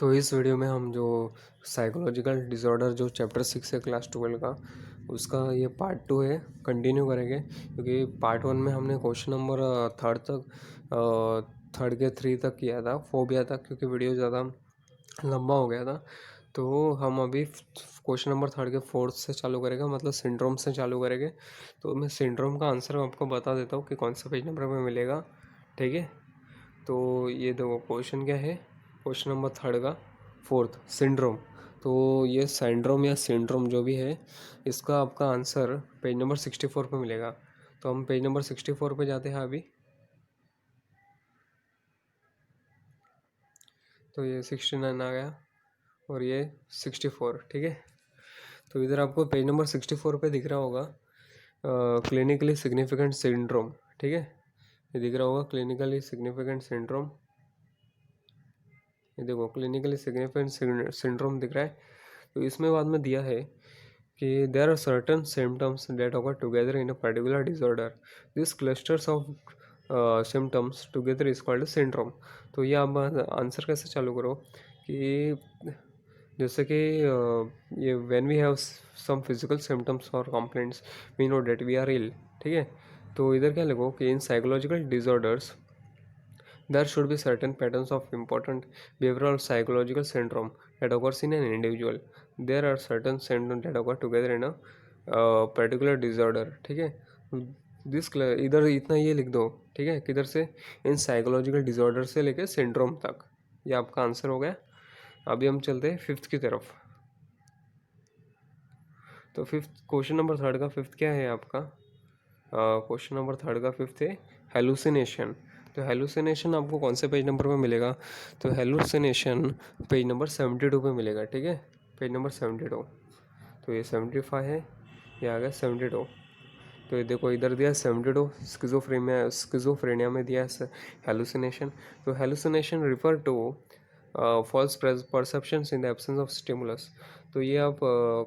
तो इस वीडियो में हम जो साइकोलॉजिकल डिसऑर्डर जो चैप्टर 6 है क्लास 12 का, उसका ये पार्ट 2 है, कंटिन्यू करेंगे। क्योंकि पार्ट 1 में हमने क्वेश्चन नंबर थर्ड के 3 तक किया था, फोबिया तक, क्योंकि वीडियो ज़्यादा लंबा हो गया था। तो हम अभी क्वेश्चन नंबर थर्ड के फोर्थ से चालू करेंगे, मतलब सिंड्रोम से चालू करेंगे। तो मैं सिंड्रोम का आंसर आपको बता देता हूँ कि कौन सा पेज नंबर में मिलेगा, ठीक है। तो ये देखो क्वेश्चन क्या है, क्वेश्चन नंबर थर्ड का फोर्थ, सिंड्रोम। तो ये सिंड्रोम या सिंड्रोम जो भी है, इसका आपका आंसर पेज नंबर 64 पे मिलेगा। तो हम पेज नंबर 64 पे जाते हैं अभी। तो ये 69 आ गया और ये 64, ठीक है। तो इधर आपको पेज नंबर 64 पे दिख रहा होगा क्लिनिकली सिग्निफिकेंट सिंड्रोम, ठीक है। ये दिख रहा होगा क्लिनिकली सिग्निफिकेंट सिंड्रोम। ये देखो क्लिनिकली सिग्निफिकेंट सिंड्रोम दिख रहा है। तो इसमें बाद में दिया है कि there are certain symptoms that occur together in a particular disorder, this clusters of symptoms together is called syndrome. तो ये आप आंसर कैसे चालू करो कि जैसे कि ये when we have some physical symptoms और complaints we know that we are ill, ठीक है। तो इधर क्या लिखो कि in psychological disorders there should be certain patterns of important behavioral psychological syndrome that occurs in an individual. There are certain symptoms that occur together in a particular disorder, ठीक है। This इधर इतना ये लिख दो, ठीक है, किधर से, इन साइकोलॉजिकल डिसऑर्डर से लेके सिंड्रोम तक। ये आपका आंसर हो गया। अभी हम चलते हैं फिफ्थ की तरफ। तो फिफ्थ क्वेश्चन नंबर थर्ड का फिफ्थ क्या है आपका, क्वेश्चन नंबर थर्ड का फिफ्थ है हेलुसिनेशन। तो हेलुसिनेशन आपको कौन से पेज नंबर पे मिलेगा, तो हेलुसिनेशन पेज नंबर 72 पे मिलेगा, ठीक है। Page number 72। तो ये 75 है, ये आ गया 72। तो ये देखो इधर दिया 72, स्किज़ोफ्रेनिया में दिया हेलुसिनेशन। तो hallucination refer to false perceptions in the absence of stimulus. तो ये आप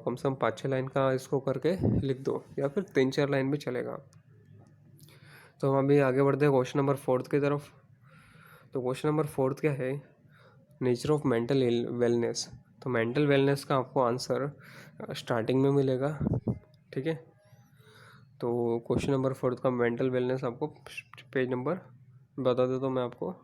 कम से कम 5-6 लाइन का इसको करके लिख दो, या फिर 3-4 लाइन भी चलेगा। तो हम अभी आगे बढ़ते हैं क्वेश्चन नंबर फोर्थ की तरफ। तो क्वेश्चन नंबर फोर्थ क्या है, नेचर ऑफ मेंटल वेलनेस। तो मेंटल वेलनेस का आपको आंसर स्टार्टिंग में मिलेगा, ठीक है। तो क्वेश्चन नंबर फोर्थ का मेंटल वेलनेस आपको पेज नंबर बता देता हूँ मैं आपको।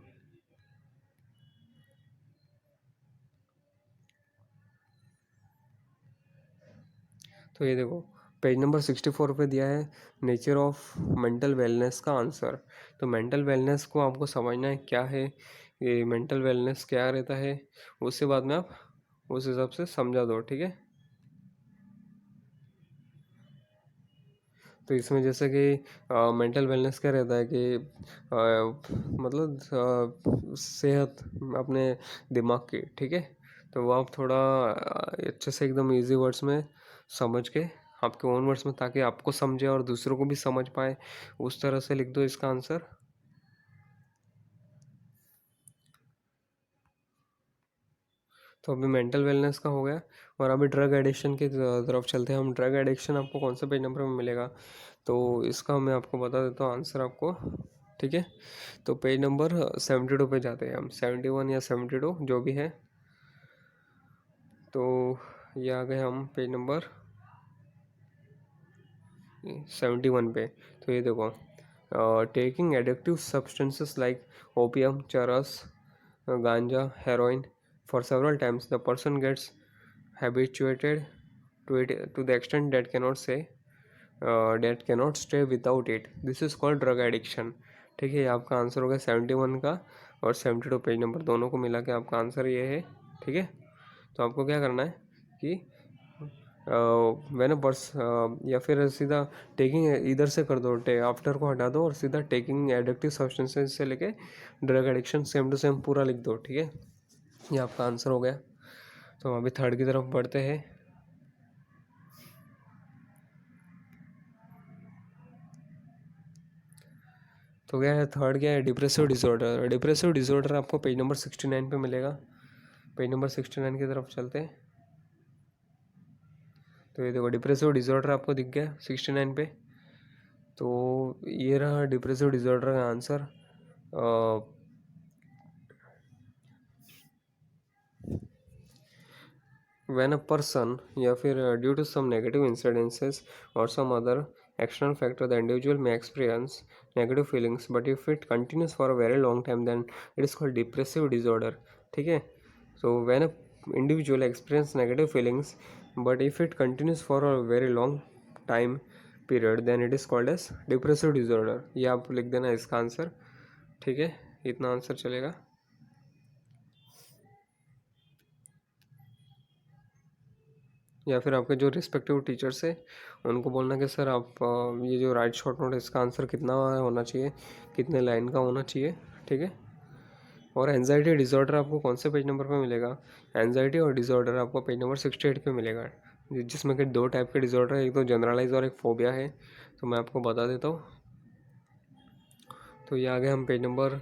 तो ये देखो पेज नंबर 64 पे दिया है नेचर ऑफ मेंटल वेलनेस का आंसर। तो मेंटल वेलनेस को आपको समझना है क्या है, ये मेंटल वेलनेस क्या रहता है, उसके बाद में आप उस हिसाब से समझा दो, ठीक है। तो इसमें जैसे कि मेंटल वेलनेस क्या रहता है कि मतलब सेहत अपने दिमाग की, ठीक है। तो वो आप थोड़ा अच्छे से एकदम इजी वर्ड्स में समझ के, आपके ओन वर्ड्स में, ताकि आपको समझे और दूसरों को भी समझ पाए, उस तरह से लिख दो इसका आंसर। तो अभी मेंटल वेलनेस का हो गया, और अभी ड्रग एडिक्शन की तरफ चलते हैं हम। ड्रग एडिक्शन आपको कौन से पेज नंबर में मिलेगा, तो इसका मैं आपको बता देता हूँ आंसर आपको, ठीक है। तो पेज नंबर 72 पे जाते हैं हम, 71 या 72 जो भी है। तो ये आ गए हम पेज नंबर 71 पे। तो ये देखो taking addictive substances like opium, charas, ganja, heroin for several times the person gets habituated to it to the extent that cannot stay without it. This is called drug addiction, ठीक है। ये आपका आंसर हो गया 71 का, और 72 पेज नंबर दोनों को मिला के आपका आंसर ये है, ठीक है। तो आपको क्या करना है कि वेन अ पर्स, या फिर सीधा टेकिंग इधर से कर दो, आफ्टर को हटा दो और सीधा टेकिंग एडिक्टिव सब्सटेंसेस से लेके drug addiction same to same पूरा लिख दो, ठीक है। ये आपका आंसर हो गया। तो हम अभी थर्ड की तरफ बढ़ते हैं। तो क्या है थर्ड, क्या है, डिप्रेसिव डिसऑर्डर। डिप्रेसिव डिसऑर्डर आपको पेज नंबर 69 पे मिलेगा। पेज नंबर 69 की तरफ चलते हैं। तो ये देखो डिप्रेसिव डिसऑर्डर आपको दिख गया 69 पे। तो ये रहा डिप्रेसिव डिसऑर्डर का आंसर। व्हेन अ पर्सन या फिर due to some negative incidences और some other external factor the individual may experience negative feelings but if it continues for a very long time then it is called depressive disorder. ठीक है, so when a individual experience negative feelings but if it continues for a very long time period then it is called as depressive disorder. ये आप लिख देना इसका answer. ठीक है, इतना आंसर चलेगा. या फिर आपके जो रिस्पेक्टिव टीचर्स है उनको बोलना कि सर आप ये जो राइट शॉर्ट नोट इसका आंसर कितना होना चाहिए, कितने लाइन का होना चाहिए. ठीक है, और एनजाइटी डिसऑर्डर आपको कौन से पेज नंबर पे मिलेगा? एनजाइटी और डिसऑर्डर आपको पेज नंबर 68 पे मिलेगा, जिसमें कि दो टाइप के डिसऑर्डर है, एक तो जनरलाइज और एक फोबिया है. तो मैं आपको बता देता हूँ. तो ये आ गए हम पेज नंबर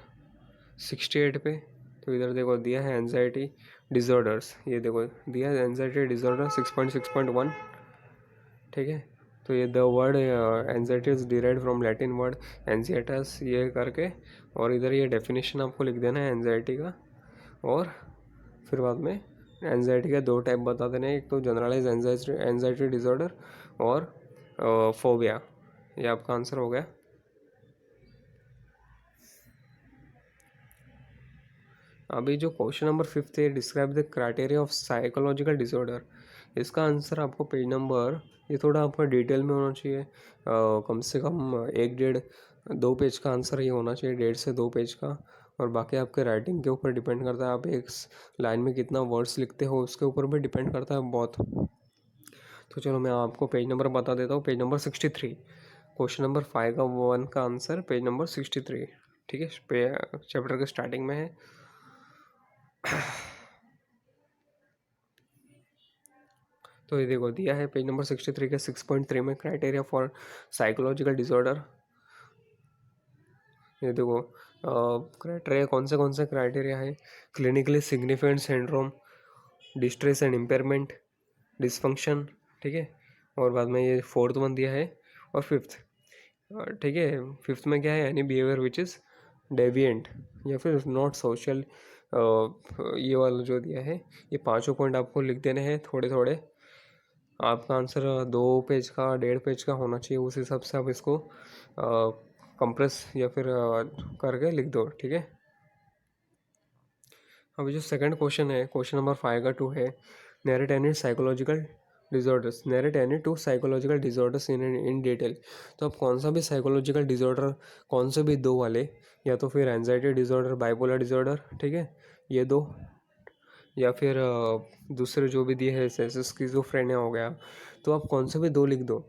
68 पे. तो इधर देखो दिया है एनजाइटी डिसऑर्डर्स, ये देखो दिया है एनजाइटी डिसऑर्डर 6.6.1. ठीक है, तो ये the word anxiety is derived from Latin word anxietas ये करके, और इधर ये डेफिनेशन आपको लिख देना है एनजाइटी का. और फिर बाद में एनजाइटी के दो टाइप बता देना है, एक तो जनरलाइज एनजाइटी डिसऑर्डर और फोबिया. ये आपका आंसर हो गया. अभी जो क्वेश्चन नंबर 5 है, describe the criteria of psychological disorder, इसका आंसर आपको पेज नंबर, ये थोड़ा आपका डिटेल में होना चाहिए, कम से कम 1-1.5-2 पेज का आंसर ये होना चाहिए, 1.5 से 2 पेज का. और बाकी आपके राइटिंग के ऊपर डिपेंड करता है, आप एक लाइन में कितना वर्ड्स लिखते हो उसके ऊपर भी डिपेंड करता है बहुत. तो चलो मैं आपको पेज नंबर बता देता हूँ, पेज नंबर 63, क्वेश्चन नंबर 5 का 1 का आंसर पेज नंबर 63. ठीक है, चैप्टर के स्टार्टिंग में है. तो ये देखो दिया है पेज नंबर 63 के 6.3 में क्राइटेरिया फॉर साइकोलॉजिकल डिसऑर्डर. ये देखो क्राइटेरिया कौन से क्राइटेरिया है? Clinically significant syndrome, distress and impairment, dysfunction. ठीक है, और बाद में ये 4th वन दिया है, और 5th. ठीक है, 5th में क्या है? Any behaviour which is deviant या फिर नॉट सोशल. ये वाला जो दिया है, ये 5 पॉइंट आपको लिख देने हैं थोड़े थोड़े. आपका आंसर 2 पेज का 1.5 पेज का होना चाहिए, उस हिसाब से आप इसको कंप्रेस या फिर करके लिख दो. ठीक है, अभी जो सेकंड क्वेश्चन है, क्वेश्चन नंबर 5 का 2 है, narrate any psychological disorders, narrate any 2 psychological disorders in detail. तो आप कौन सा भी साइकोलॉजिकल डिसऑर्डर, कौन से भी 2 वाले, या तो फिर एंजाइटी डिसऑर्डर, बाइपोलर डिसऑर्डर, ठीक है, ये 2, या फिर दूसरे जो भी दिए हैं जैसे स्किज़ोफ्रेनिया हो गया, तो आप कौन से भी 2 लिख दो.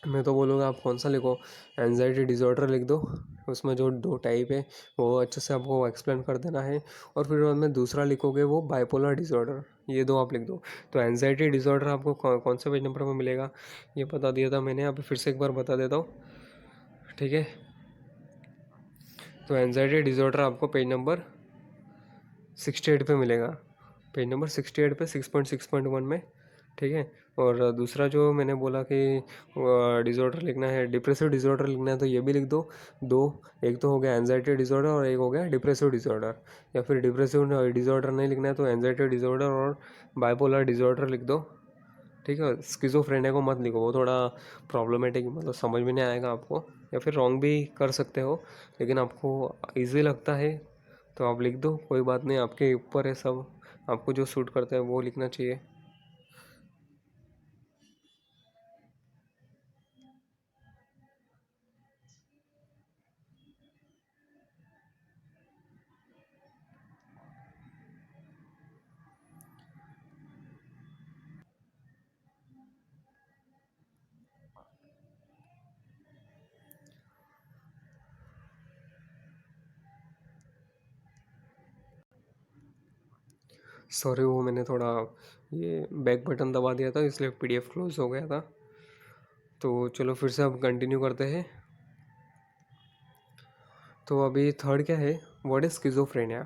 मैं तो बोलूँगा आप कौन सा लिखो, एंजाइटी डिसऑर्डर लिख दो, उसमें जो 2 टाइप है वो अच्छे से आपको एक्सप्लेन कर देना है. और फिर बाद में दूसरा लिखोगे वो बाइपोलर डिसऑर्डर, ये 2 आप लिख दो. तो एंजाइटी डिसऑर्डर आपको कौन से पेज नंबर पर मिलेगा ये बता दिया था मैंने, अभी फिर से एक बार बता देता हूँ. ठीक है, तो एंजाइटी डिसऑर्डर आपको पेज नंबर 68 पे मिलेगा, पेज नंबर 68 पे 6.6.1 में. ठीक है, और दूसरा जो मैंने बोला कि डिसऑर्डर लिखना है, डिप्रेसिव डिसऑर्डर लिखना है, तो ये भी लिख दो 2. एक तो हो गया एंजाइटी डिसऑर्डर और एक हो गया डिप्रेसिव डिसऑर्डर. या फिर डिप्रेसिव डिसऑर्डर नहीं लिखना है तो एंजाइटी डिसऑर्डर और बाइपोलर डिसऑर्डर लिख दो. ठीक है, स्किज़ोफ्रेनिया को मत लिखो, वो थोड़ा प्रॉब्लमेटिक, मतलब समझ में नहीं आएगा आपको, या फिर रॉन्ग भी कर सकते हो, लेकिन आपको ईजी लगता है तो आप लिख दो, कोई बात नहीं, आपके ऊपर है सब, आपको जो सूट करता है वो लिखना चाहिए. सॉरी, वो मैंने थोड़ा ये बैक बटन दबा दिया था इसलिए PDF क्लोज हो गया था. तो चलो फिर से अब कंटिन्यू करते हैं. तो अभी थर्ड क्या है, व्हाट इज स्किज़ोफ्रेनिया.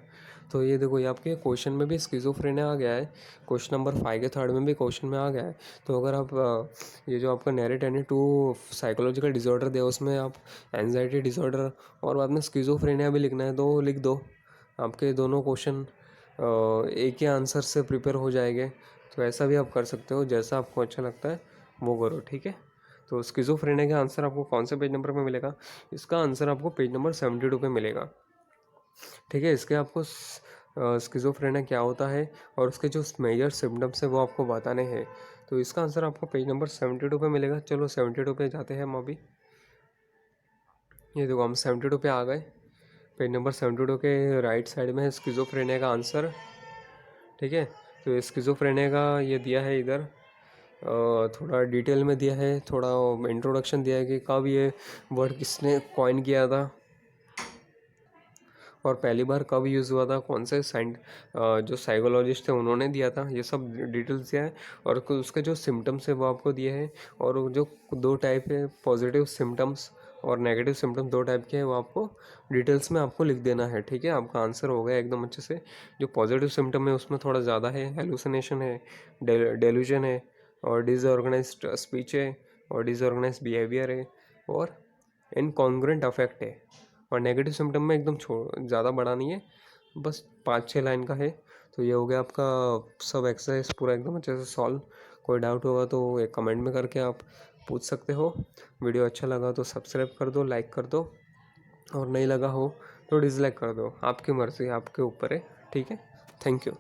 तो ये देखो ये आपके क्वेश्चन में भी स्किज़ोफ्रेनिया आ गया है, क्वेश्चन नंबर 5 के थर्ड में भी क्वेश्चन में आ गया है. तो अगर आप ये जो आपका नैरेट एनी 2 साइकोलॉजिकल डिसऑर्डर दिया उसमें आप एंजाइटी डिसऑर्डर और बाद में स्किज़ोफ्रेनिया भी लिखना है तो लिख दो. आपके दोनों क्वेश्चन एक ही आंसर से प्रिपेयर हो जाएंगे. तो ऐसा भी आप कर सकते हो, जैसा आपको अच्छा लगता है वो करो, ठीक है। तो स्किज़ोफ्रेनिया का आंसर आपको कौन से पेज नंबर पे मिलेगा? इसका आंसर आपको पेज नंबर 72 पे मिलेगा, ठीक है। इसके आपको स्किज़ोफ्रेनिया क्या होता है और उसके जो मेजर सिम्टम्स है वो आपको बताने हैं। तो इसका आंसर आपको पेज नंबर 72 पे मिलेगा। चलो 72 पे जाते हैं हम अभी। ये देखो हम 72 पे आ गए। पेज नंबर 72 के राइट साइड में है स्किज़ोफ्रेनिया का आंसर, ठीक है। तो स्किज़ोफ्रेनिया का ये दिया है इधर, थोड़ा डिटेल में दिया है, थोड़ा इंट्रोडक्शन दिया है कि कब ये वर्ड किसने कॉइन किया था और पहली बार कब यूज़ हुआ था, कौन से जो साइकोलॉजिस्ट थे उन्होंने दिया था, ये सब डिटेल्स दिया है। और उसके जो सिम्टम्स है वो आपको दिए हैं, और वो जो दो टाइप है, पॉजिटिव सिम्टम्स और नेगेटिव सिम्टम्स, दो टाइप के हैं, वो आपको डिटेल्स में आपको लिख देना है, ठीक है। आपका आंसर हो गया एकदम अच्छे से। जो पॉजिटिव सिम्टम है उसमें थोड़ा ज़्यादा है, हेलुसिनेशन है, डेल्यूजन है, और डिसऑर्गेनाइज्ड स्पीच है, और डिसऑर्गेनाइज्ड बिहेवियर है, और इनकॉन्ग्रुएंट अफेक्ट है। और नेगेटिव सिम्टम में एकदम ज़्यादा बड़ा नहीं है, बस 5-6 लाइन का है। तो ये हो गया आपका सब एक्सरसाइज पूरा एकदम अच्छे से सॉल्व। कोई डाउट होगा तो एक कमेंट में करके आप पूछ सकते हो। वीडियो अच्छा लगा तो सब्सक्राइब कर दो, लाइक कर दो, और नहीं लगा हो तो डिसलाइक कर दो, आपकी मर्ज़ी, आपके ऊपर है, ठीक है। Thank you.